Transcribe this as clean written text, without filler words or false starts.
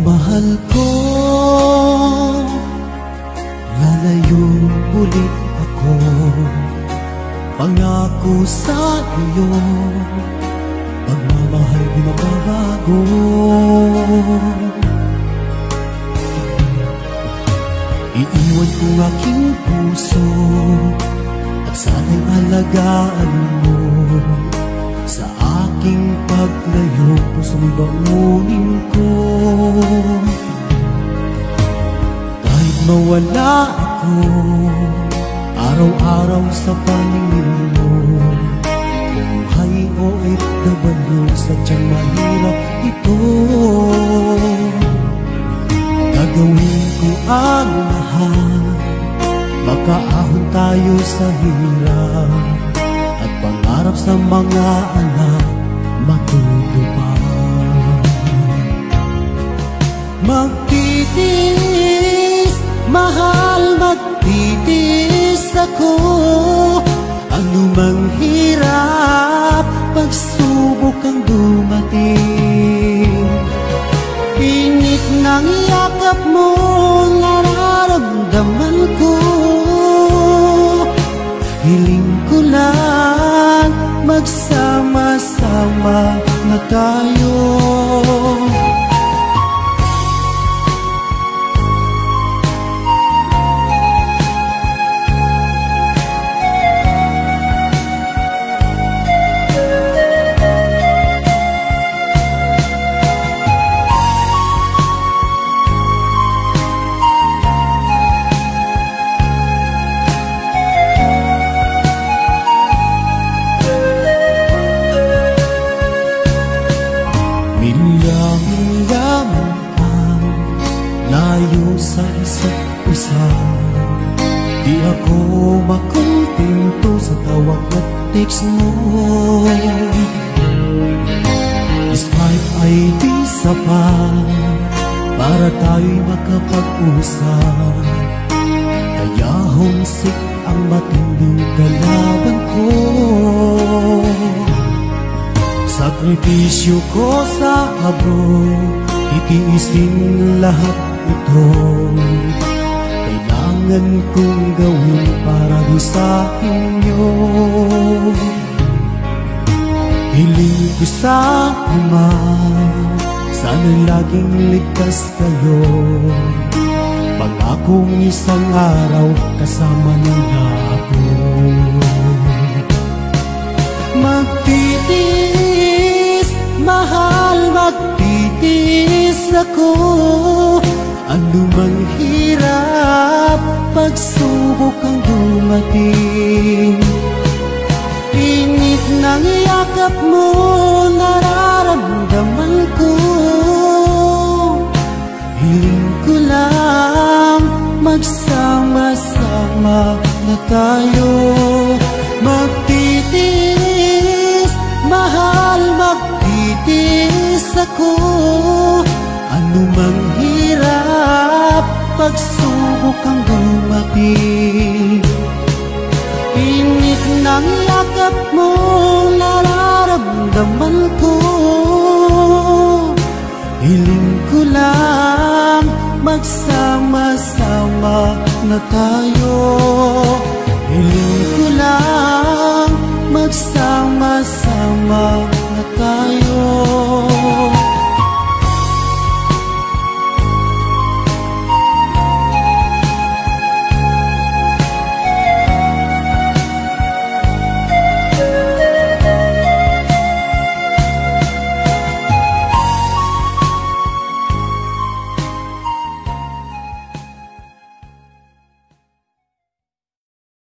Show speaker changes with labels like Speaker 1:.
Speaker 1: mahal ko, lalayo ulit ako. Pangako sa iyo, pagmamahal di mababago. Iiwan ko aking puso at sana'y alagaan mo. Sa aking paglayo, puso'y bangunin ko. Kahit mawala ako araw-araw sa paningin mo, buhay o OFW, sadyang mahirap ito. Gagawin ko ang lahat, makaahon tayo sa hirap, at pangarap sa mga anak matutupad. Magtitiis, mahal, magtitiis ako. Anumang hirap, pagsubok ang dumating. Init ng yakap mo, nararamdaman ko. Hiling ko lang, magsama-sama na tayo. Milya-milya ang layo sa isa't isa. Di ako makontento sa tawag at text mo. Skype ay di sapat para tayo'y makapag-usap. Kaya homesick ang matinding kalaban ko. Sakripisyo ko sa abroad, itiisin lahat ito. Kailangan kong gawin para di sa inyo. Hiling ko sa Ama, sana'y laging ligtas kayo. Pangakong isang araw kasama niyo ako. Magtitiis, mahal, magtitiis ako. Anumang hirap, pagsubok ang dumating. Init ng yakap mo, nararamdaman ko. Hiling ko lang, magsama-sama na tayo. Magtitiis, mahal, magtitiis ako. Anumang hirap, pagsubok ang dumating. Init ng yakap mo, nararamdaman ko. Hiling ko lang, magsama-sama na tayo.